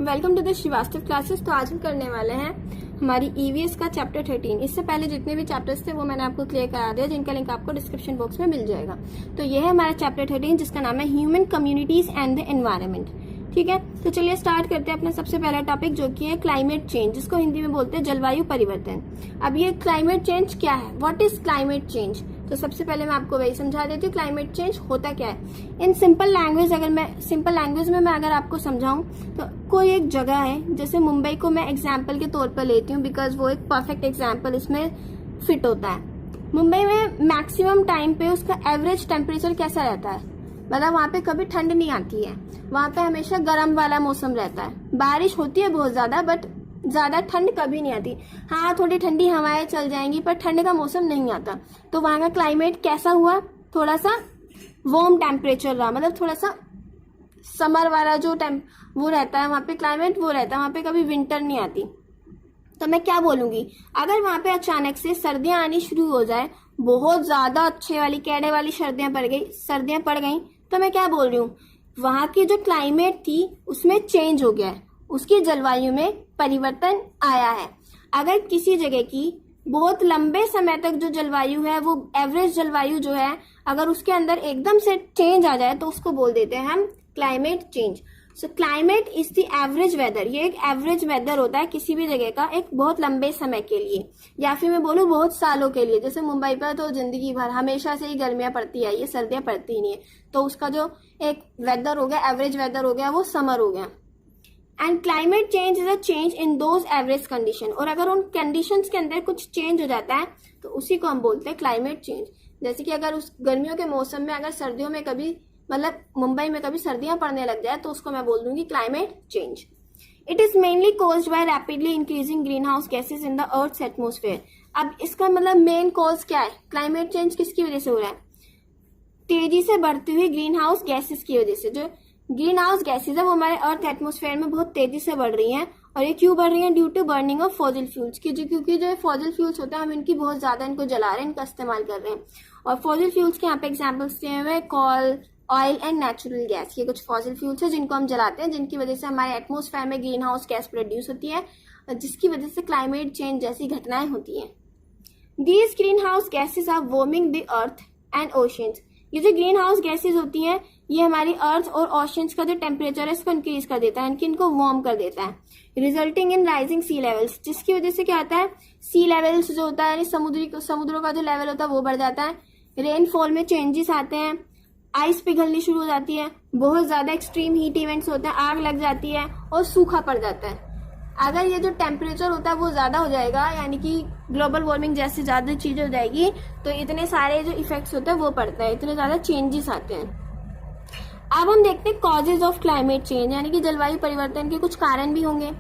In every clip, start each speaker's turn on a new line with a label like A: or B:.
A: Welcome to the Srivastava classes. तो आज हम करने वाले हैं हमारी ईवीएस का चैप्टर 13। इससे पहले जितने भी चैप्टर्स थे वो मैंने आपको क्लियर करा दिया, जिनका लिंक आपको डिस्क्रिप्शन बॉक्स में मिल जाएगा। तो ये है हमारा चैप्टर 13 जिसका नाम है human communities and the environment. ठीक है, तो चलिए स्टार्ट करते हैं अपना सबसे पहला टॉपिक जो कि है क्लाइमेट चेंज, जिसको हिंदी में बोलते हैं जलवायु परिवर्तन। अब ये क्लाइमेट चेंज क्या है, व्हाट इज क्लाइमेट चेंज? तो सबसे पहले मैं आपको वही समझा देती हूँ क्लाइमेट चेंज होता क्या है इन सिंपल लैंग्वेज। अगर मैं सिंपल लैंग्वेज में अगर आपको समझाऊं तो कोई एक जगह है, जैसे मुंबई को मैं एग्जाम्पल के तौर पर लेती हूँ बिकॉज वो एक परफेक्ट एग्जाम्पल इसमें फिट होता है। मुंबई में मैक्सिमम टाइम पे उसका एवरेज टेम्परेचर कैसा रहता है, मतलब वहाँ पे कभी ठंड नहीं आती है, वहाँ पे हमेशा गर्म वाला मौसम रहता है। बारिश होती है बहुत ज्यादा बट ज्यादा ठंड कभी नहीं आती। हाँ, थोड़ी ठंडी हवाएं चल जाएंगी पर ठंड का मौसम नहीं आता। तो वहां का क्लाइमेट कैसा हुआ, थोड़ा सा वार्म टेम्परेचर रहा, मतलब थोड़ा सा समर वाला जो वो रहता है वहां पे क्लाइमेट वो रहता है, वहां पे कभी विंटर नहीं आती। तो मैं क्या बोलूंगी, अगर वहां पे अचानक से सर्दियां आनी शुरू हो जाए, बहुत ज्यादा अच्छे वाली कैडे वाली सर्दियां पड़ गई, तो मैं क्या बोल रही हूँ, वहां की जो क्लाइमेट थी उसमें चेंज हो गया है, उसकी जलवायु में परिवर्तन आया है। अगर किसी जगह की बहुत लंबे समय तक जो जलवायु है वो एवरेज जलवायु जो है, अगर उसके अंदर एकदम से चेंज आ जाए तो उसको बोल देते हैं हम climate change. So climate is the average weather, ये एक एवरेज वेदर होता है किसी भी जगह का एक बहुत लंबे समय के लिए, या फिर मैं बोलूँ बहुत सालों के लिए। जैसे मुंबई पर तो जिंदगी भर हमेशा से ही गर्मियां पड़ती आई है, सर्दियां पड़ती ही नहीं है, तो उसका जो एक वेदर हो गया, एवरेज वेदर हो गया, वो समर हो गया। And climate change is a change in those average condition, और अगर उन कंडीशंस के अंदर कुछ चेंज हो जाता है तो उसी को हम बोलते हैं क्लाइमेट चेंज। जैसे कि अगर उस गर्मियों के मौसम में अगर सर्दियों में कभी मतलब मुंबई में कभी सर्दियां पड़ने लग जाए तो उसको मैं बोल दूंगी climate change. It is mainly caused by rapidly increasing green house gases in the earth's atmosphere. अब इसका मतलब मेन कॉज क्या है, क्लाइमेट चेंज किसकी वजह से हो रहा है, तेजी से बढ़ती हुई ग्रीन हाउस गैसेज की वजह से। जो ग्रीन हाउस गैसेज है वो हमारे अर्थ एटमोस्फेयर में बहुत तेजी से बढ़ रही हैं, और ये क्यों बढ़ रही हैं, due to burning of fossil fuels की, क्योंकि जो फॉसिल फ्यूल्स होते हैं हम इनकी बहुत ज्यादा इनको जला रहे हैं, इनका इस्तेमाल कर रहे हैं। और फॉसिल फ्यूल्स के यहाँ पे एग्जाम्पल्स दिए हुए call, oil and natural gas, ये कुछ फॉसिल फ्यूल्स है जिनको हम जलाते हैं, जिनकी वजह से हमारे एटमोस्फेयर में ग्रीन हाउस गैस प्रोड्यूस होती है, जिसकी वजह से क्लाइमेट चेंज जैसी घटनाएं होती हैं। These green house gases are warming the earth and oceans. ये जो ग्रीन हाउस गैसेज होती हैं ये हमारी अर्थ और ओशंस का जो टेम्परेचर है इसको इंक्रीज कर देता है, इनको वार्म कर देता है, resulting in rising sea levels, जिसकी वजह से क्या होता है, सी लेवल्स जो होता है यानी समुद्रों का जो लेवल होता है वो बढ़ जाता है, रेनफॉल में चेंजेस आते हैं, आइस पिघलनी शुरू हो जाती है, बहुत ज्यादा एक्सट्रीम हीट इवेंट्स होते हैं, आग लग जाती है और सूखा पड़ जाता है। अगर ये जो टेम्परेचर होता है वो ज्यादा हो जाएगा, यानी कि ग्लोबल वार्मिंग जैसी ज्यादा चीजें हो जाएगी, तो इतने सारे जो इफेक्ट्स होते हैं वो पड़ते हैं, इतने ज्यादा चेंजेस आते हैं। अब हम देखते हैं कॉजेज ऑफ क्लाइमेट चेंज, यानी कि जलवायु परिवर्तन के कुछ कारण भी होंगे।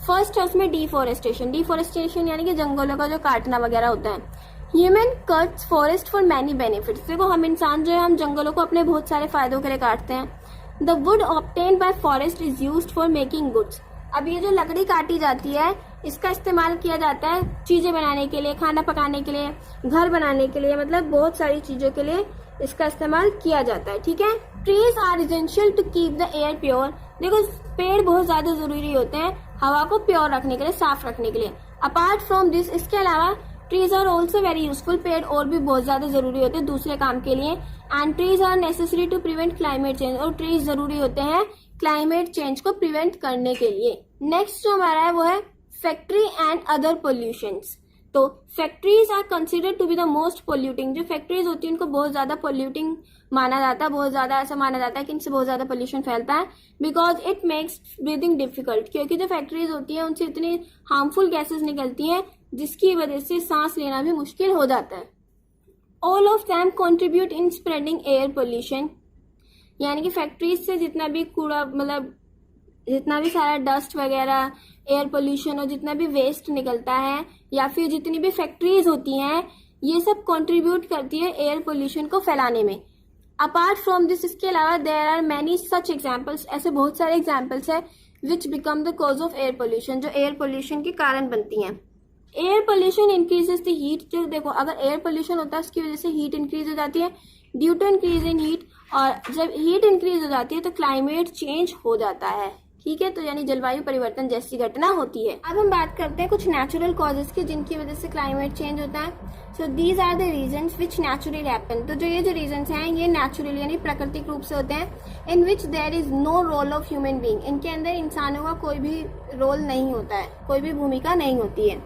A: फर्स्ट है उसमें डिफोरेस्टेशन यानी कि जंगलों का जो काटना वगैरह होता है। Human cuts forest for many benefits. देखो हम इंसान जो है हम जंगलों को अपने बहुत सारे फायदों के लिए काटते हैं। The wood obtained by forest is used for making goods. अब ये जो लकड़ी काटी जाती है इसका इस्तेमाल किया जाता है चीजें बनाने के लिए, खाना पकाने के लिए, घर बनाने के लिए, मतलब बहुत सारी चीजों के लिए इसका इस्तेमाल किया जाता है। ठीक है, trees are essential to keep the air pure. देखो पेड़ बहुत ज्यादा जरूरी होते हैं हवा को प्योर रखने के लिए, साफ रखने के लिए। अपार्ट फ्रॉम दिस, इसके अलावा trees are also very useful, पेड़ और भी बहुत ज्यादा जरूरी होते हैं दूसरे काम के लिए। And trees are necessary to prevent climate change, और ट्रीज जरूरी होते हैं क्लाइमेट चेंज को प्रिवेंट करने के लिए। नेक्स्ट जो हमारा है वो है फैक्ट्री एंड अदर पोल्यूशंस। तो factories are considered to be the most polluting. जो फैक्ट्रीज होती है उनको बहुत ज्यादा पोल्यूटिंग माना जाता है, बहुत ज्यादा ऐसा माना जाता है कि इनसे बहुत ज्यादा पोल्यूशन फैलता है, because it makes breathing difficult, क्योंकि जो फैक्ट्रीज होती है उनसे इतनी हार्मफुल गैसेस निकलती हैं जिसकी वजह से सांस लेना भी मुश्किल हो जाता है। All of them contribute in spreading air pollution, यानी कि फैक्ट्रीज से जितना भी कूड़ा, मतलब जितना भी सारा डस्ट वगैरह, एयर पोल्यूशन और जितना भी वेस्ट निकलता है, या फिर जितनी भी फैक्ट्रीज होती हैं, ये सब कंट्रीब्यूट करती है एयर पोल्यूशन को फैलाने में। अपार्ट फ्रॉम दिस, इसके अलावा there are many such examples, ऐसे बहुत सारे एग्जाम्पल्स है which become the cause of air pollution, जो एयर पोल्यूशन के कारण बनती हैं। Air pollution increases the heat. जो देखो अगर एयर पोल्यूशन होता है उसकी वजह से हीट इंक्रीज हो जाती है, due to increase in heat, और जब हीट इंक्रीज हो जाती है तो क्लाइमेट चेंज हो जाता है। ठीक है, तो यानी जलवायु परिवर्तन जैसी घटना होती है। अब हम बात करते हैं कुछ नेचुरल कॉजेज की जिनकी वजह से क्लाइमेट चेंज होता है। So these are the reasons which naturally happen. तो जो ये जो रीजंस हैं ये नेचुरली यानी प्राकृतिक रूप से होते हैं। In which there is no role of human being. इनके अंदर इंसानों का कोई भी रोल नहीं होता है, कोई भी भूमिका नहीं होती है।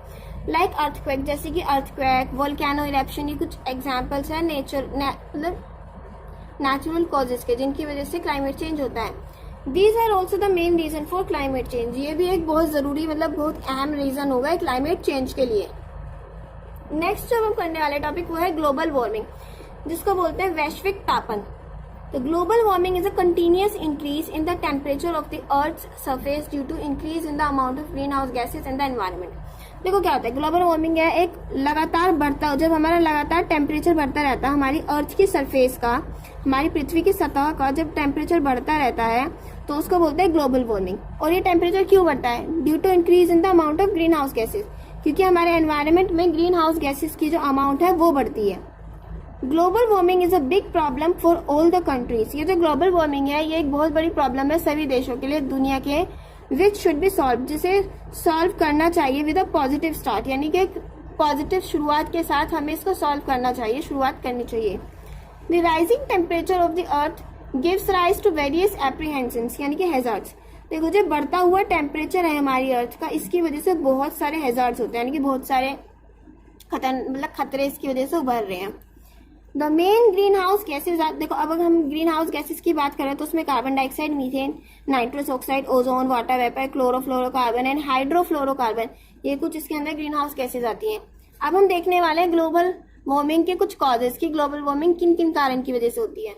A: लाइक अर्थक्वेक, जैसे कि अर्थक्वेक, वोल्केनो इरेप्शन, ये कुछ एग्जाम्पल्स है मतलब नेचुरल कॉजेज के जिनकी वजह से क्लाइमेट चेंज होता है। These are also the main reason for climate change. ये भी एक बहुत जरूरी मतलब बहुत अहम रीजन होगा क्लाइमेट चेंज के लिए। नेक्स्ट जो हम करने वाले टॉपिक वो है ग्लोबल वार्मिंग, जिसको बोलते हैं वैश्विक तापन। तो global warming is a continuous increase in the temperature of the earth surface due to increase in the amount of green house gases in the environment. देखो क्या होता है, ग्लोबल वार्मिंग है एक लगातार बढ़ता, जब हमारा लगातार टेम्परेचर बढ़ता रहता है, हमारी अर्थ की सरफेस का, हमारी पृथ्वी की सतह का जब टेम्परेचर बढ़ता रहता है तो उसको बोलते हैं ग्लोबल वार्मिंग। और ये टेम्परेचर क्यों बढ़ता है? Due to increase in the amount of green house gases, क्योंकि हमारे एनवायरमेंट में ग्रीन हाउस गैसेज की जो अमाउंट है वो बढ़ती है। Global warming is a big problem for all the countries. ये जो ग्लोबल वार्मिंग है ये एक बहुत बड़ी प्रॉब्लम है सभी देशों के लिए दुनिया के, विच शुड बी सॉल्व, जिसे सॉल्व करना चाहिए विद अ पॉजिटिव स्टार्ट, यानी कि एक पॉजिटिव शुरुआत के साथ हमें इसको सॉल्व करना चाहिए, शुरुआत करनी चाहिए। The rising temperature of the earth gives rise to various apprehensions, यानी कि हैजार्ड्स। देखो जो बढ़ता हुआ टेम्परेचर है हमारी अर्थ का, इसकी वजह से बहुत सारे हैजार्ड्स होते हैं, यानी कि बहुत सारे खतरे इसकी वजह से उभर रहे हैं। The main green house gases, देखो अब अगर हम ग्रीन हाउस गैसेज की बात करें तो उसमें carbon dioxide, methane, nitrous oxide, ozone, water vapour, chlorofluorocarbon and hydrofluorocarbon, ये कुछ इसके अंदर ग्रीन हाउस गैसेज आती हैं। अब हम देखने वाले हैं ग्लोबल वार्मिंग के कुछ कॉजेज की, ग्लोबल वार्मिंग किन किन कारण की वजह से होती है।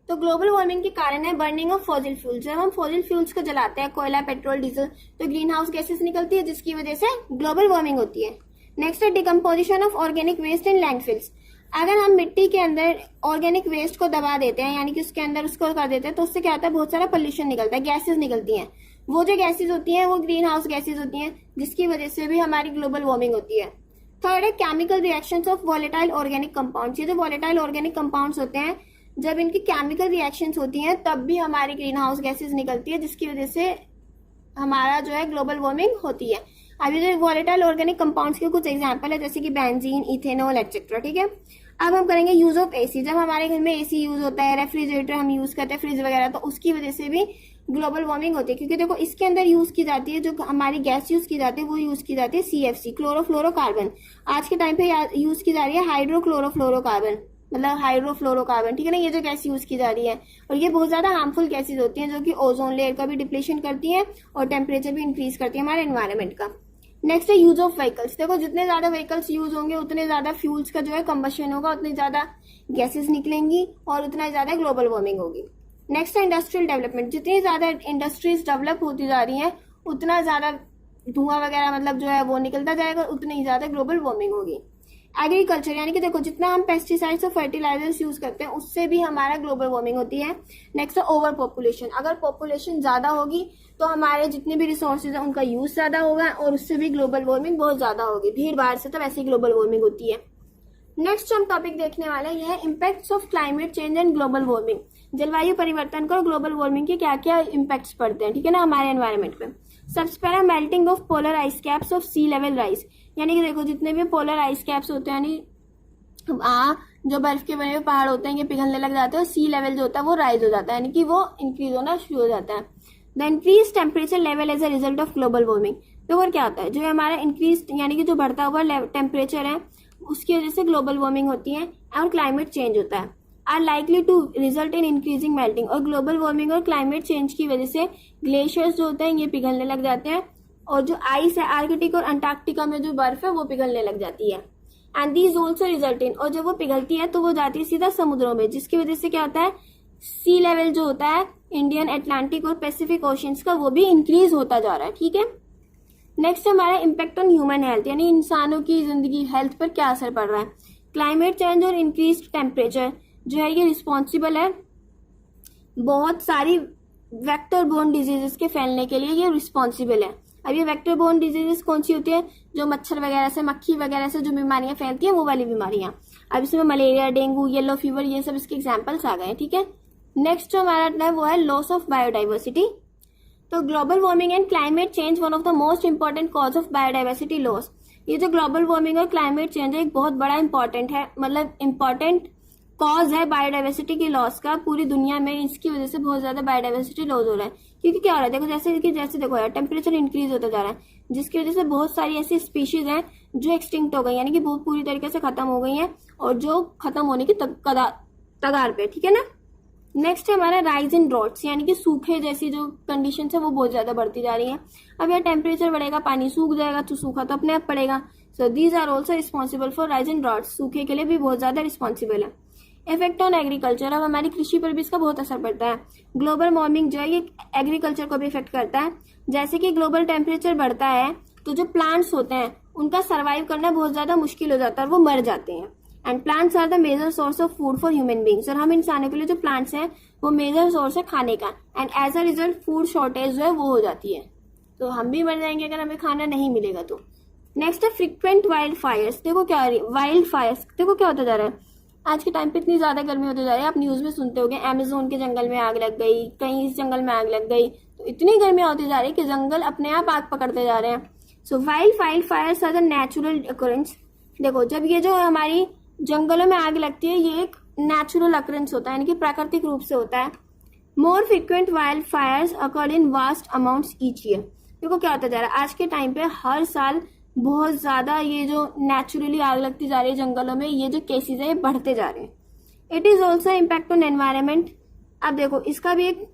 A: तो ग्लोबल वार्मिंग के कारण है बर्निंग ऑफ फॉसिल फ्यूल्स। जब हम फॉसिल फ्यूल्स को जलाते हैं, कोयला, पेट्रोल, डीजल, तो ग्रीन हाउस गैसेज निकलती है जिसकी वजह से ग्लोबल वार्मिंग होती है। नेक्स्ट है decomposition of organic waste in landfills. अगर हम मिट्टी के अंदर ऑर्गेनिक वेस्ट को दबा देते हैं, यानी कि उसके अंदर उसको कर देते हैं, तो उससे क्या होता है, बहुत सारा पोल्यूशन निकलता है, गैसेज निकलती हैं। वो जो गैसेज होती हैं वो ग्रीन हाउस गैसेज होती हैं, जिसकी वजह से भी हमारी ग्लोबल वार्मिंग होती है। थर्ड है chemical reactions of volatile organic compounds. ये जो वॉलेटाइल ऑर्गेनिक कंपाउंड्स होते हैं, जब इनकी केमिकल रिएक्शंस होती हैं तब भी हमारी ग्रीन हाउस गैसेज निकलती है, जिसकी वजह से हमारा जो है ग्लोबल वार्मिंग होती है। अभी जो वॉलेटाइल ऑर्गेनिक कंपाउंड्स के कुछ एग्जांपल है जैसे कि बेंजीन, इथेनॉल एक्सेट्रा। ठीक है, अब हम करेंगे यूज ऑफ एसी। जब हमारे घर में एसी यूज होता है, रेफ्रिजरेटर हम यूज करते हैं, फ्रिज वगैरह, तो उसकी वजह से भी ग्लोबल वार्मिंग होती है, क्योंकि देखो इसके अंदर यूज की जाती है, जो हमारी गैस यूज की जाती है वो यूज की जाती है CFC, क्लोरोफ्लोरोकार्बन। आज के टाइम पे यूज की जा रही है हाइड्रोक्लोरोफ्लोरोकार्बन, मतलब हाइड्रोफ्लोरोकार्बन। ठीक है ना, ये जो गैस यूज की जा रही है, और ये बहुत ज्यादा हार्मफुल गैसेज होती हैं जो कि ओजोन लेयर का भी डिप्लेशन करती है और टेम्परेचर भी इंक्रीज करती है हमारे एनवायरमेंट का। नेक्स्ट है यूज ऑफ व्हीकल्स। देखो जितने ज्यादा व्हीकल्स यूज होंगे उतने ज्यादा फ्यूल्स का जो है कंबशन होगा, उतनी ज्यादा गैसेस निकलेंगी और उतना ज्यादा ग्लोबल वार्मिंग होगी। नेक्स्ट है इंडस्ट्रियल डेवलपमेंट। जितनी ज्यादा इंडस्ट्रीज डेवलप होती जा रही हैं उतना ज्यादा धुआं वगैरह मतलब जो है वो निकलता जाएगा, उतनी ही ज्यादा ग्लोबल वार्मिंग होगी। एग्रीकल्चर, यानी कि देखो जितना हम पेस्टिसाइड्स और फर्टिलाइजर्स यूज करते हैं उससे भी हमारा ग्लोबल वार्मिंग होती है। नेक्स्ट है ओवर पॉपुलेशन। अगर पॉपुलेशन ज्यादा होगी तो हमारे जितने भी रिसोर्सेज हैं उनका यूज ज्यादा होगा और उससे भी ग्लोबल वार्मिंग बहुत ज्यादा होगी। भीड़ भाड़ से तो वैसे ही ग्लोबल वार्मिंग होती है। नेक्स्ट जो हम टॉपिक देखने वाले हैं यह है impacts of climate change and global warming. जलवायु परिवर्तन को और ग्लोबल वार्मिंग के क्या क्या इम्पैक्ट्स पड़ते हैं, ठीक है ना, हमारे एनवायरमेंट पे। सबसे पहला melting of polar ice caps of sea level rise, यानी कि देखो जितने भी पोलर आइस कैप्स होते हैं, यानी जो बर्फ के बने हुए पहाड़ होते हैं ये पिघलने लग जाते हैं और सी लेवल जो होता है वो राइज हो जाता है, यानी कि वो इंक्रीज होना शुरू हो जाता है। The increase temperature level as a result of global warming. तो और क्या होता है, जो हमारा इंक्रीज यानी कि जो बढ़ता हुआ टेम्परेचर है उसकी वजह से ग्लोबल वार्मिंग होती है और क्लाइमेट चेंज होता है। Are likely to result in increasing melting. और ग्लोबल वार्मिंग और क्लाइमेट चेंज की वजह से ग्लेशियर्स जो होते हैं ये पिघलने लग जाते हैं और जो आइस है आर्कटिक और अंटार्कटिका में जो बर्फ है वो पिघलने लग जाती है। And these also result in, और जब वो पिघलती है तो वो जाती है सीधा समुद्रों में, जिसकी वजह से क्या होता है, सी लेवल जो होता है इंडियन, अटलांटिक और पैसिफिक ओशंस का वो भी इंक्रीज होता जा रहा है। ठीक है, नेक्स्ट हमारा इम्पैक्ट ऑन ह्यूमन हेल्थ, यानी इंसानों की जिंदगी हेल्थ पर क्या असर पड़ रहा है। क्लाइमेट चेंज और इंक्रीज टेम्परेचर जो है ये रिस्पॉन्सिबल है बहुत सारी वेक्टर बोर्न डिजीजेस के फैलने के लिए, ये रिस्पॉन्सिबल है। अब ये वेक्टर बोर्न डिजीजेस कौन सी होती है, जो मच्छर वगैरह से, मक्खी वगैरह से जो बीमारियां फैलती हैं वो वाली बीमारियां। अब इसमें मलेरिया, डेंगू, येलो फीवर, ये सब इसके एग्जाम्पल्स आ गए हैं। ठीक है, नेक्स्ट जो हमारा है वो है लॉस ऑफ बायोडाइवर्सिटी। तो global warming and climate change one of the most important cause of biodiversity loss. ये जो ग्लोबल वार्मिंग और क्लाइमेट चेंज है एक बहुत बड़ा इंपॉर्टेंट है, मतलब इंपॉर्टेंट कॉज है बायोडाइवर्सिटी की लॉस का पूरी दुनिया में। इसकी वजह से बहुत ज्यादा बायोडाइवर्सिटी लॉस हो रहा है, क्योंकि क्या हो रहा है देखो, जैसे देखो यार टेम्परेचर इंक्रीज होता जा रहा है, जिसकी वजह से बहुत सारी ऐसी स्पीशीज हैं जो एक्सटिंक्ट हो गई, यानी कि बहुत पूरी तरीके से खत्म हो गई हैं और जो खत्म होने की कगार पे, ठीक है ना। नेक्स्ट है हमारा राइज इन ड्रॉट्स, यानी कि सूखे जैसी जो कंडीशन है वो बहुत ज्यादा बढ़ती जा रही है। अब यार टेम्परेचर बढ़ेगा, पानी सूख जाएगा, तो सूखा तो अपने आप पड़ेगा। So these are also responsible for rise in droughts, सूखे के लिए भी बहुत ज्यादा रिस्पॉन्सिबल है। इफेक्ट ऑन एग्रीकल्चर, अब हमारी कृषि पर भी इसका बहुत असर पड़ता है। ग्लोबल वार्मिंग जो है ये एग्रीकल्चर को भी इफेक्ट करता है। जैसे कि ग्लोबल टेम्परेचर बढ़ता है तो जो प्लांट्स होते हैं उनका सर्वाइव करना बहुत ज्यादा मुश्किल हो जाता है और वो मर जाते हैं। And plants are the major source of food for human beings, और हम इंसानों के लिए जो प्लांट्स हैं वो मेजर सोर्स है खाने का। And as a result food shortage जो है वो हो जाती है, तो हम भी मर जाएंगे अगर हमें खाना नहीं मिलेगा तो। नेक्स्ट है फ्रिक्वेंट वाइल्ड फायर्स। देखो क्या वाइल्ड फायर्स, देखो क्या होता जा रहा है आज के टाइम पे, इतनी ज्यादा गर्मी होती जा रही है। आप न्यूज में सुनते होंगे अमेजोन के जंगल में आग लग गई, कहीं इस जंगल में आग लग गई, तो इतनी गर्मी होती जा रही है कि जंगल अपने आप आग पकड़ते जा रहे हैं। So wild fires are the natural occurrence. देखो जब ये जो हमारी जंगलों में आग लगती है ये एक नेचुरल अकरेंस होता है, यानी कि प्राकृतिक रूप से होता है। मोर फ्रिक्वेंट वाइल्ड फायर्स अकर इन वास्ट अमाउंट्स ईच ईयर। देखो क्या होता जा रहा है आज के टाइम पे, हर साल बहुत ज्यादा ये जो नेचुरली आग लगती जा रही है जंगलों में, ये जो केसेस है ये बढ़ते जा रहे हैं। It is also impact on environment. अब देखो इसका भी एक,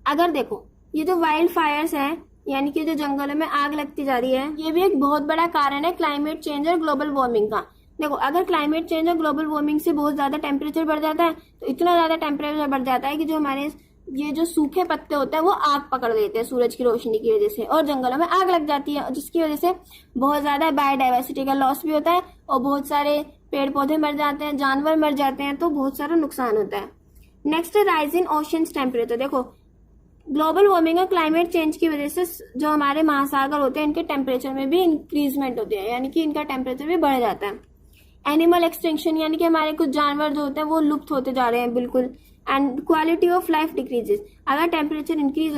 A: अगर देखो ये जो वाइल्ड फायर्स है यानी कि जो जंगलों में आग लगती जा रही है, ये भी एक बहुत बड़ा कारण है क्लाइमेट चेंज और ग्लोबल वार्मिंग का। देखो अगर क्लाइमेट चेंज और ग्लोबल वार्मिंग से बहुत ज्यादा टेम्परेचर बढ़ जाता है तो इतना ज्यादा टेम्परेचर बढ़ जाता है कि जो हमारे ये जो सूखे पत्ते होते हैं वो आग पकड़ लेते हैं सूरज की रोशनी की वजह से, और जंगलों में आग लग जाती है, जिसकी वजह से बहुत ज्यादा बायोडाइवर्सिटी का लॉस भी होता है और बहुत सारे पेड़ पौधे मर जाते हैं, जानवर मर जाते हैं, तो बहुत सारा नुकसान होता है। नेक्स्ट है राइज इन ओशियंस टेम्परेचर। देखो ग्लोबल वार्मिंग और क्लाइमेट चेंज की वजह से जो हमारे महासागर होते हैं इनके टेम्परेचर में भी इंक्रीजमेंट होती है, यानी कि इनका टेम्परेचर भी बढ़ जाता है। एनिमल एक्सटिंक्शन, यानी कि हमारे कुछ जानवर जो होते हैं वो लुप्त होते जा रहे हैं बिल्कुल। And quality of life decreases, अगर टेम्परेचर इंक्रीज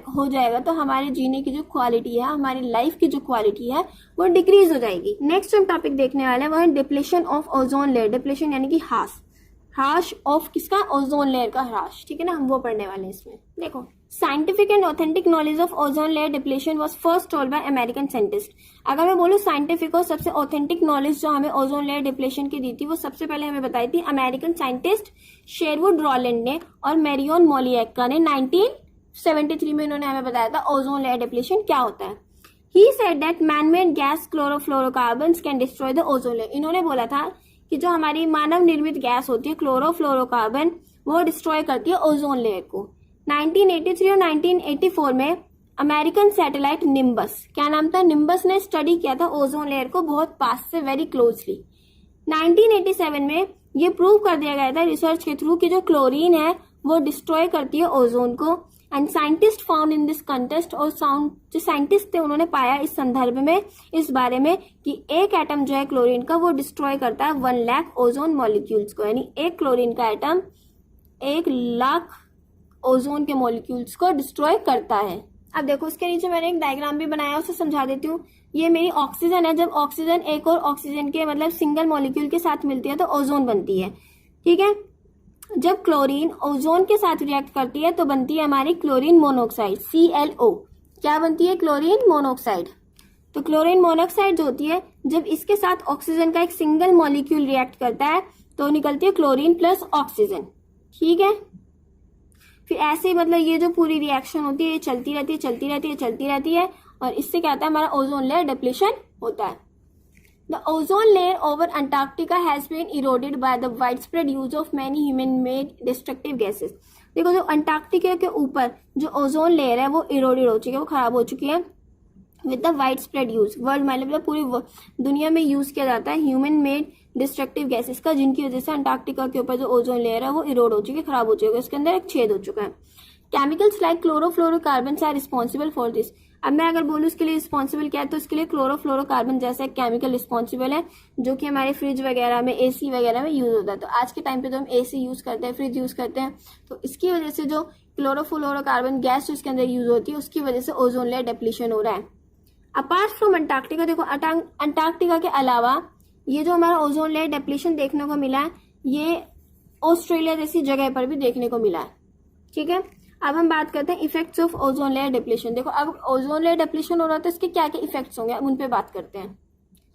A: हो जाएगा तो हमारे जीने की जो क्वालिटी है, हमारी लाइफ की जो क्वालिटी है वो डिक्रीज हो जाएगी। नेक्स्ट हम टॉपिक देखने वाले हैं वो है depletion of ozone layer. Depletion यानी कि ह्रास ऑफ किसका, ओजोन लेयर का ह्रास, ठीक है ना, हम वो पढ़ने वाले हैं इसमें। देखो scientific and authentic knowledge of ozone layer depletion was first told by American scientist. अगर मैं बोलूं साइंटिफिक और सबसे ऑथेंटिक नॉलेज जो हमें ओजोन लेयर डिप्लेशन की दी थी वो सबसे पहले हमें बताई थी अमेरिकन साइंटिस्ट शेरवुड रॉलैंड ने और मैरियन मोलिएका ने 1973 में। इन्होंने हमें बताया था ओजोन लेयर डिप्लेशन क्या होता है। He said that man-made gas chlorofluorocarbons can destroy the ozone layer. इन्होंने बोला था कि जो हमारी मानव निर्मित गैस होती है क्लोरोफ्लोरोकार्बन वो डिस्ट्रॉय करती है ओजोन लेयर को। 1983 और 1984 में अमेरिकन सैटेलाइट निम्बस, क्या नाम था, निम्बस ने स्टडी किया था ओजोन लेयर को बहुत पास से, वेरी क्लोजली। 1987 में ये प्रूव कर दिया गया था रिसर्च के थ्रू कि जो क्लोरीन है वो डिस्ट्रॉय करती है ओजोन को। And scientist found in this contest, और जो साइंटिस्ट थे उन्होंने पाया इस संदर्भ में इस बारे में कि एक एटम जो है क्लोरीन का वो डिस्ट्रॉय करता है 1 लाख ओजोन मॉलिक्यूल्स को, यानी एक क्लोरीन का एटम 1 लाख ओजोन के मॉलिक्यूल्स को डिस्ट्रॉय करता है। अब देखो उसके नीचे मैंने एक डायग्राम भी बनाया, उसे समझा देती हूँ। ये मेरी ऑक्सीजन है, जब ऑक्सीजन एक और ऑक्सीजन के मतलब सिंगल मॉलिक्यूल के साथ मिलती है तो ओजोन बनती है, ठीक है। जब क्लोरीन ओजोन के साथ रिएक्ट करती है तो बनती है हमारी क्लोरीन मोनोऑक्साइड, ClO। क्या बनती है, क्लोरीन मोनोऑक्साइड। तो क्लोरीन मोनोऑक्साइड जो होती है जब इसके साथ ऑक्सीजन का एक सिंगल मॉलिक्यूल रिएक्ट करता है तो निकलती है क्लोरीन प्लस ऑक्सीजन, ठीक है। फिर ऐसे ही मतलब ये जो पूरी रिएक्शन होती है ये चलती रहती है और इससे क्या होता है, हमारा ओजोन लेयर डिप्लेशन होता है। The ozone layer over Antarctica has been eroded by the widespread use of many human made destructive gases. देखो जो अंटार्कटिका के ऊपर जो ओजोन लेयर है वो इरोडेड हो चुकी है, वो खराब हो चुकी है with the widespread use. World मतलब पूरी दुनिया में यूज किया जाता है ह्यूमन मेड डिस्ट्रक्टिव गैसेस का, जिनकी वजह से अंटार्कटिका के ऊपर जो ओजोन लेयर है वो इरोड हो चुकी है, खराब हो चुकी है, उसके अंदर एक छेद हो चुका है। Chemicals like chlorofluorocarbons are responsible for this. अब मैं अगर बोलूँ इसके लिए रिस्पॉन्सिबल क्या है, तो इसके लिए क्लोरोफ्लोरोकार्बन जैसा एक केमिकल रिस्पॉन्सिबल है, जो कि हमारे फ्रिज वगैरह में, एसी वगैरह में यूज होता है। तो आज के टाइम पे तो हम एसी यूज करते हैं, फ्रिज यूज करते हैं, तो इसकी वजह से जो क्लोरोफ्लोरोकार्बन गैस जो इसके अंदर यूज होती है, उसकी वजह से ओजोन लेयर डिप्लीशन हो रहा है। अपार्ट फ्रॉम अंटार्कटिका, देखो अंटार्कटिका के अलावा ये जो हमारा ओजोन लेयर डिप्लीशन देखने को मिला है, ये ऑस्ट्रेलिया जैसी जगह पर भी देखने को मिला है। ठीक है, अब हम बात करते हैं effects of ozone layer depletion. देखो अब ओजोन लेयर डिप्लीशन हो रहा है तो इसके क्या क्या इफेक्ट्स होंगे, अब उन पे बात करते हैं।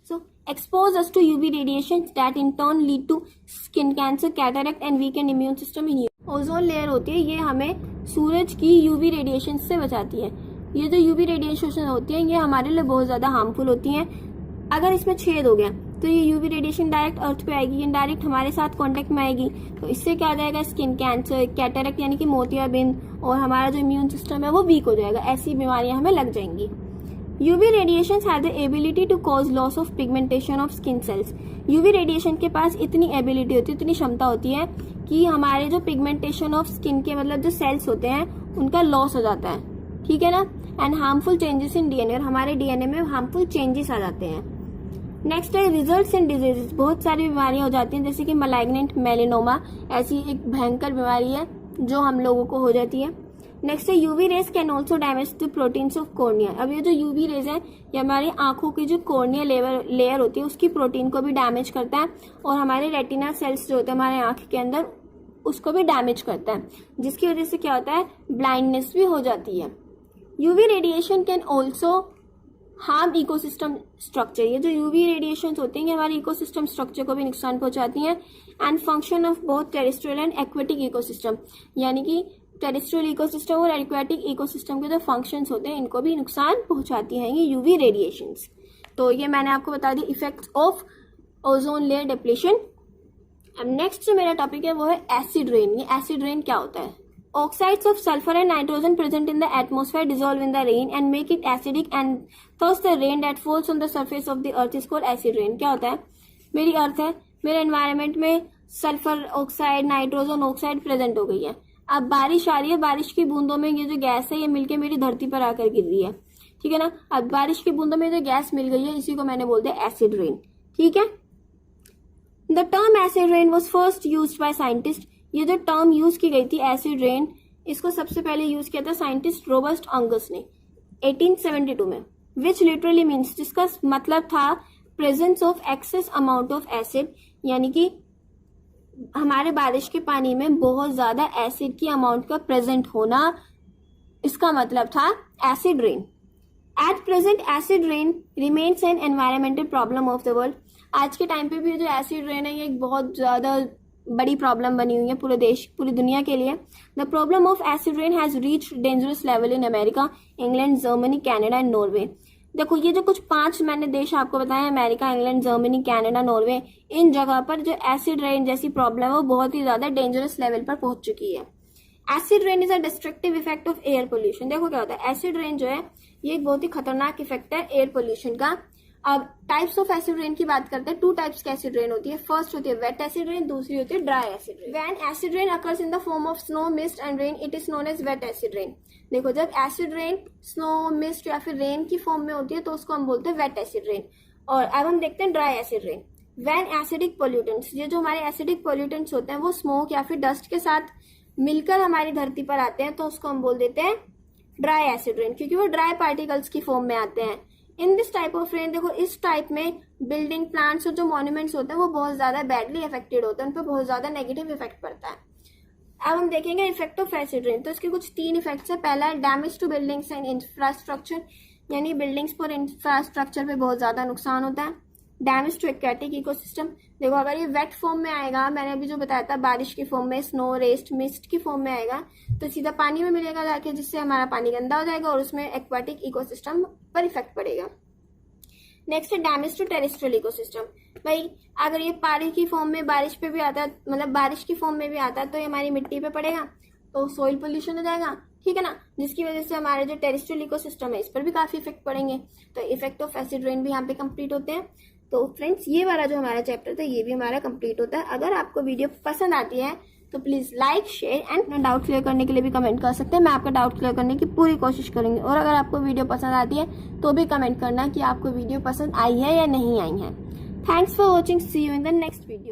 A: So expose us to UV radiation that in turn lead to skin cancer, cataract and weakened immune system in human. Ozone layer होती है, ये हमें सूरज की यूवी रेडिएशन से बचाती है। ये जो यूवी रेडिएशन होती है, ये हमारे लिए बहुत ज्यादा हार्मफुल होती है। अगर इसमें छेद हो गया तो ये यूवी रेडिएशन डायरेक्ट अर्थ पे आएगी, इनडायरेक्ट हमारे साथ कांटेक्ट में आएगी, तो इससे क्या हो जाएगा, स्किन कैंसर, कैटरेक्ट यानी कि मोतियाबिंद, और हमारा जो इम्यून सिस्टम है वो वीक हो जाएगा, ऐसी बीमारियां हमें लग जाएंगी। UV radiation have the ability to cause loss of pigmentation of skin cells. UV radiation के पास इतनी एबिलिटी होती है, इतनी क्षमता होती है कि हमारे जो पिगमेंटेशन ऑफ स्किन के मतलब जो सेल्स होते हैं उनका लॉस हो जाता है। ठीक है ना, and harmful changes in DNA, और हमारे डीएनए में हार्मफुल चेंजेस आ जाते हैं। नेक्स्ट है रिजल्ट्स इन डिजीजेस, बहुत सारी बीमारियां हो जाती हैं, जैसे कि मलाइग्नेंट मेलेनोमा, ऐसी एक भयंकर बीमारी है जो हम लोगों को हो जाती है। नेक्स्ट है UV rays can also damage the proteins of cornea. अब ये जो यूवी रेज है, ये हमारी आंखों की जो कॉर्निया लेयर होती है उसकी प्रोटीन को भी डैमेज करता है, और हमारे रेटिना सेल्स जो होते हैं हमारे आंख के अंदर उसको भी डैमेज करता है, जिसकी वजह से क्या होता है, ब्लाइंडनेस भी हो जाती है। UV radiation can also harm ecosystem structure. ये जो यूवी रेडिएशन होती हैं हमारे इकोसिस्टम स्ट्रक्चर को भी नुकसान पहुंचाती हैं। And function of both terrestrial and aquatic ecosystem, यानी कि टेरेस्ट्रियल इकोसिस्टम और एक्वेटिक इकोसिस्टम के जो फंक्शंस होते हैं इनको भी नुकसान पहुंचाती हैं ये यूवी रेडिएशंस। तो ये मैंने आपको बता दी effects of ozone layer depletion. अब नेक्स्ट जो मेरा टॉपिक है वो है एसिड रेन। ये एसिड रेन क्या होता है? Oxides of sulfur and nitrogen present in the atmosphere dissolve in the rain and make it acidic, and thus the rain that falls on the surface of the earth is called acid rain। क्या होता है, मेरी अर्थ है, मेरे environment में sulphur oxide, nitrogen oxide present हो गई है। अब बारिश आ रही है, बारिश की बूंदों में ये जो गैस है ये मिलके मेरी धरती पर आकर गिर रही है। ठीक है ना, अब बारिश की बूंदों में जो गैस मिल गई है इसी को मैंने बोलते हैं एसिड रेन। ठीक है, the term acid rain was first used by scientist. ये जो टर्म यूज की गई थी एसिड रेन, इसको सबसे पहले यूज किया था साइंटिस्ट रॉबर्ट अंगस ने 1872 में, विच लिटरली मीन्स, जिसका मतलब था presence of excess amount of acid, यानी कि हमारे बारिश के पानी में बहुत ज्यादा एसिड की अमाउंट का प्रेजेंट होना, इसका मतलब था acid rain. At present acid rain remains N environmental problem of the world. आज के टाइम पे भी जो एसिड रेन है ये एक बहुत ज्यादा बड़ी प्रॉब्लम बनी हुई है पूरी दुनिया के लिए। The problem of acid rain has reached dangerous level in America, England, Germany, Canada and Norway. देखो ये जो कुछ 5 मैंने देश आपको बताया, America, England, Germany, Canada, Norway, इन जगह पर जो एसिड रेन जैसी प्रॉब्लम है वो बहुत ही ज्यादा डेंजरस लेवल पर पहुंच चुकी है। Acid rain is a destructive effect of air pollution. देखो क्या होता है, एसिड रेन जो है ये एक बहुत ही खतरनाक इफेक्ट है एयर पोल्यूशन का। अब टाइप्स ऑफ एसिड रेन की बात करते हैं। 2 टाइप्स की एसिड रेन होती है। फर्स्ट होती है वेट एसिड रेन, दूसरी होती है dry acid rain. When acid rain occurs in the form of snow, mist and rain, it is known as wet acid rain. देखो जब एसिड रेन स्नो, मिस्ट या फिर रेन की फॉर्म में होती है तो उसको हम बोलते हैं वेट एसिड रेन। और अब हम देखते हैं dry acid rain. When acidic pollutants, ये जो हमारे एसिडिक पोल्यूटेंट्स होते हैं वो स्मोक या फिर डस्ट के साथ मिलकर हमारी धरती पर आते हैं तो उसको हम बोल देते हैं ड्राई एसिड रेन, क्योंकि वो ड्राई पार्टिकल्स की फॉर्म में आते हैं। In this type of rain, देखो इस टाइप में बिल्डिंग, प्लांट्स और जो मॉन्यूमेंट्स होते हैं वो बहुत ज्यादा बैडली अफेक्टेड होते हैं, उन पर बहुत ज्यादा नेगेटिव इफेक्ट पड़ता है। अब हम देखेंगे इफेक्ट ऑफ एसिड रेन। तो इसके कुछ 3 इफेक्ट्स है। पहला है damage to buildings and infrastructure, यानी बिल्डिंग्स पर इंफ्रास्ट्रक्चर पे बहुत ज्यादा नुकसान होता है। डैमेज टू एक्वेटिक इकोसिस्टम, देखो अगर ये वेट फॉर्म में आएगा, मैंने अभी जो बताया था बारिश की फॉर्म में, स्नो, रेस्ट, मिस्ट की फॉर्म में आएगा तो सीधा पानी में मिलेगा जाके, जिससे हमारा पानी गंदा हो जाएगा और उसमें एक्वेटिक इकोसिस्टम पर इफेक्ट पड़ेगा। नेक्स्ट है डैमेज टू टेरेस्ट्रियल इकोसिस्टम। भाई अगर ये पानी की फॉर्म में बारिश पे भी आता है, मतलब बारिश की फॉर्म में भी आता है तो ये हमारी मिट्टी पे पड़ेगा तो सॉइल पोल्यूशन हो जाएगा, ठीक है ना, जिसकी वजह से हमारे जो टेरेस्ट्रियल इकोसिस्टम है इस पर भी काफी इफेक्ट पड़ेंगे। तो इफेक्ट ऑफ एसिड रेन भी यहाँ पे कंप्लीट होते हैं। तो फ्रेंड्स ये वाला जो हमारा चैप्टर था ये भी हमारा कंप्लीट होता है। अगर आपको वीडियो पसंद आती है तो प्लीज़ लाइक, शेयर एंड अपना डाउट क्लियर करने के लिए भी कमेंट कर सकते हैं। मैं आपका डाउट क्लियर करने की पूरी कोशिश करूँगी। और अगर आपको वीडियो पसंद आती है तो भी कमेंट करना कि आपको वीडियो पसंद आई है या नहीं आई है। Thanks for watching, see you in the next video.